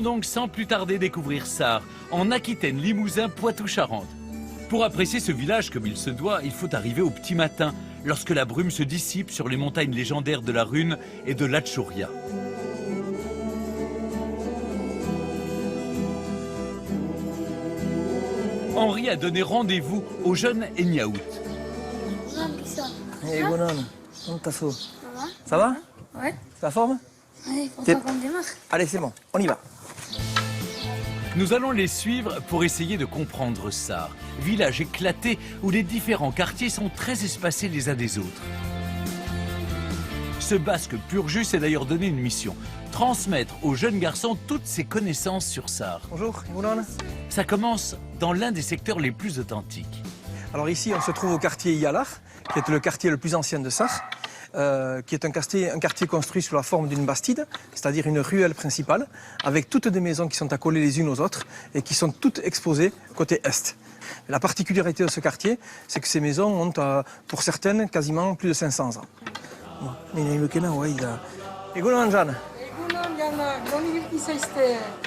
Donc sans plus tarder découvrir Sarre, en Aquitaine, Limousin, Poitou-Charentes. Pour apprécier ce village comme il se doit, il faut arriver au petit matin, lorsque la brume se dissipe sur les montagnes légendaires de la Rune et de l'Atchouria. Henri a donné rendez-vous au jeune Enyawut. Hey Bonon, comment t'as fait? Ça va? Ouais. C'est la forme? Ouais, pourtant qu'on démarre. Allez, c'est bon, on y va. Nous allons les suivre pour essayer de comprendre Sarre, village éclaté où les différents quartiers sont très espacés les uns des autres. Ce basque pur jus s'est d'ailleurs donné une mission, transmettre aux jeunes garçons toutes ses connaissances sur Sarre. Bonjour, Bonon. Ça commence dans l'un des secteurs les plus authentiques. Alors ici, on se trouve au quartier Yalar, qui est le quartier le plus ancien de Sarre, qui est un quartier construit sous la forme d'une bastide, c'est-à-dire une ruelle principale, avec toutes des maisons qui sont accolées les unes aux autres et qui sont toutes exposées côté est. La particularité de ce quartier, c'est que ces maisons ont, pour certaines, quasiment plus de 500 ans. Et Jeanne,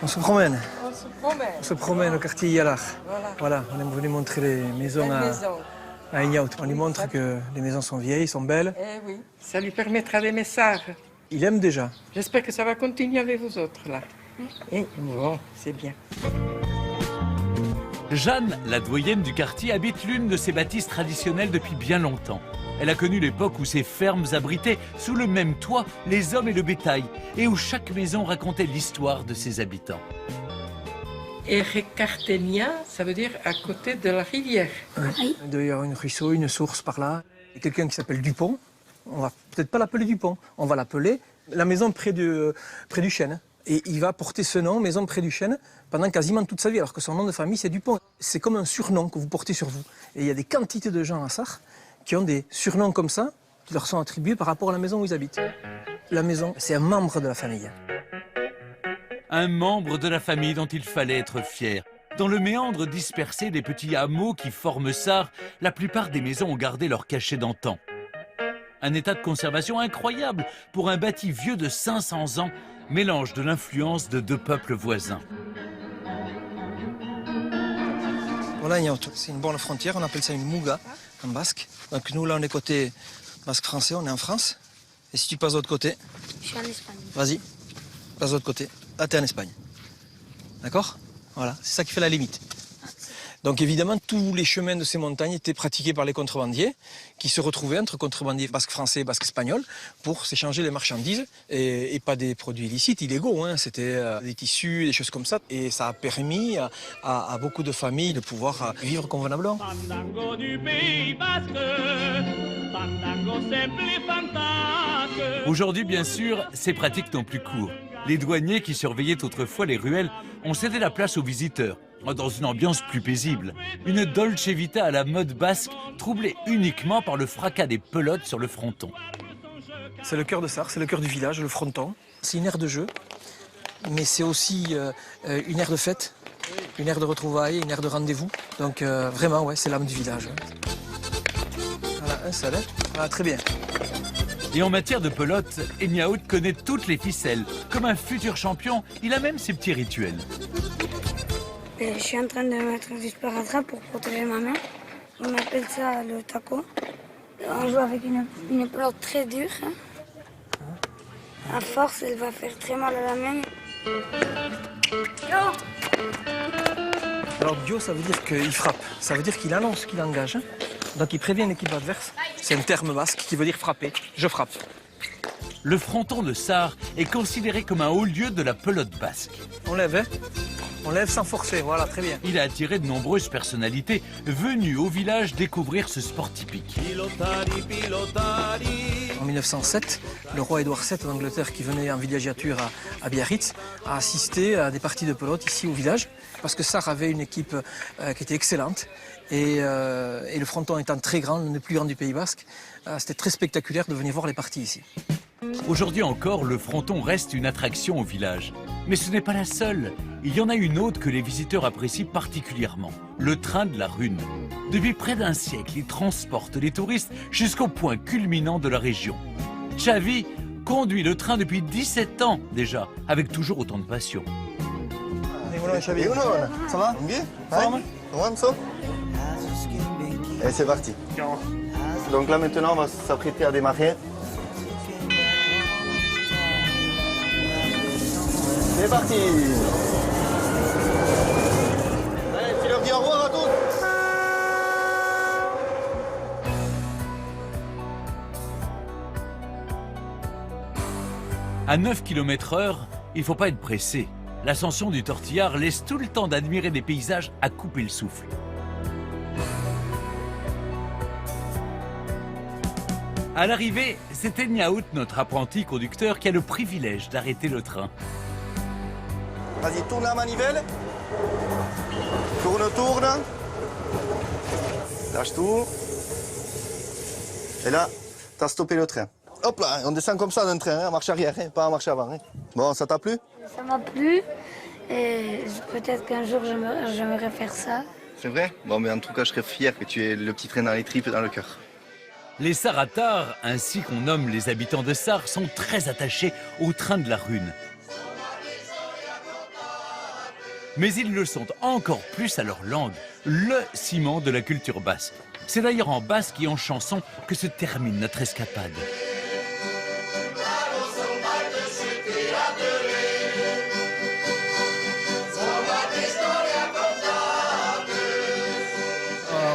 on se promène. On se promène au quartier Yalar. Voilà, on est venu montrer les maisons à Enyawut. On lui montre que les maisons sont vieilles, sont belles. Eh oui, ça lui permettra d'aimer Sarre. Il aime déjà. J'espère que ça va continuer avec vous autres, là. Et bon, c'est bien. Jeanne, la doyenne du quartier, habite l'une de ces bâtisses traditionnelles depuis bien longtemps. Elle a connu l'époque où ces fermes abritaient sous le même toit les hommes et le bétail et où chaque maison racontait l'histoire de ses habitants. Et Recartenia, ça veut dire à côté de la rivière. Oui. Il doit y avoir un ruisseau, une source par là. Il y a quelqu'un qui s'appelle Dupont. On va peut-être pas l'appeler Dupont, on va l'appeler la maison près du chêne. Et il va porter ce nom, maison près du chêne, pendant quasiment toute sa vie, alors que son nom de famille c'est Dupont. C'est comme un surnom que vous portez sur vous. Et il y a des quantités de gens à Sarre qui ont des surnoms comme ça, qui leur sont attribués par rapport à la maison où ils habitent. La maison, c'est un membre de la famille. Un membre de la famille dont il fallait être fier. Dans le méandre dispersé des petits hameaux qui forment Sarre, la plupart des maisons ont gardé leur cachet d'antan. Un état de conservation incroyable pour un bâti vieux de 500 ans, mélange de l'influence de deux peuples voisins. Voilà, c'est une borne frontière, on appelle ça une muga en basque. Donc nous là on est côté basque français, on est en France. Et si tu passes de l'autre côté, Je suis en Espagne. vas-y, passe de l'autre côté. Là t'es en Espagne. D'accord? Voilà, c'est ça qui fait la limite. Donc évidemment, tous les chemins de ces montagnes étaient pratiqués par les contrebandiers qui se retrouvaient entre contrebandiers basques français et basques espagnols pour s'échanger les marchandises et pas des produits illicites, illégaux. Hein. C'était des tissus, des choses comme ça. Et ça a permis à beaucoup de familles de pouvoir vivre convenablement. Fandango du Pays Basque, fandango simple et fantasque. Aujourd'hui, bien sûr, ces pratiques n'ont plus cours. Les douaniers qui surveillaient autrefois les ruelles ont cédé la place aux visiteurs, dans une ambiance plus paisible. Une dolce vita à la mode basque, troublée uniquement par le fracas des pelotes sur le fronton. C'est le cœur de Sarre, c'est le cœur du village, le fronton. C'est une aire de jeu, mais c'est aussi une aire de fête, une aire de retrouvailles, une aire de rendez-vous. Donc vraiment, ouais, c'est l'âme du village. Voilà, un seul, hein. Ah, très bien. Et en matière de pelote, Enyawut connaît toutes les ficelles. Comme un futur champion, il a même ses petits rituels. Je suis en train de mettre du sparadrap pour protéger ma main. On appelle ça le taco. On joue avec une pelote très dure. Hein. À force, elle va faire très mal à la main. Alors bio, ça veut dire qu'il frappe. Ça veut dire qu'il annonce qu'il engage. Hein. Donc il prévient l'équipe adverse. C'est un terme basque qui veut dire frapper. Je frappe. Le fronton de Sarre est considéré comme un haut lieu de la pelote basque. On lève, hein. On lève sans forcer, voilà, très bien. Il a attiré de nombreuses personnalités venues au village découvrir ce sport typique. En 1907, le roi Édouard VII d'Angleterre, qui venait en villégiature à Biarritz, a assisté à des parties de pelote ici au village, parce que Sarre avait une équipe qui était excellente. Et le fronton étant très grand, le plus grand du Pays Basque, c'était très spectaculaire de venir voir les parties ici. Aujourd'hui encore, le fronton reste une attraction au village. Mais ce n'est pas la seule. Il y en a une autre que les visiteurs apprécient particulièrement, le train de la Rune. Depuis près d'un siècle, il transporte les touristes jusqu'au point culminant de la région. Xavi conduit le train depuis 17 ans déjà, avec toujours autant de passion. Xavier. Ça va? Forme? Et c'est parti. Donc là maintenant on va s'apprêter à démarrer. C'est parti. Allez, tu leur dis au revoir à tous. À 9 km/h, il ne faut pas être pressé. L'ascension du Tortillard laisse tout le temps d'admirer des paysages à couper le souffle. À l'arrivée, c'est Enyahut, notre apprenti conducteur, qui a le privilège d'arrêter le train. Vas-y, tourne la manivelle. Tourne. Lâche tout. Et là, t'as stoppé le train. Hop là, on descend comme ça d'un train, hein, en marche arrière, hein, pas en marche avant. Hein. Bon, ça t'a plu? Ça m'a plu et peut-être qu'un jour j'aimerais faire ça. C'est vrai? Bon, mais en tout cas, je serais fier que tu aies le petit train dans les tripes et dans le cœur. Les Sarratars, ainsi qu'on nomme les habitants de Sarre, sont très attachés au train de la Rhune. Mais ils le sont encore plus à leur langue, le ciment de la culture basque. C'est d'ailleurs en basque et en chanson que se termine notre escapade.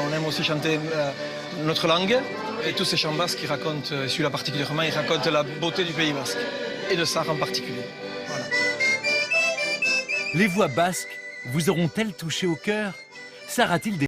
On aime aussi chanter notre langue et tous ces chants basques qui racontent, celui-là particulièrement, ils racontent la beauté du Pays basque et de Sarre en particulier. Voilà. Les voix basques vous auront-elles touché au cœur? Sarah a-t-il des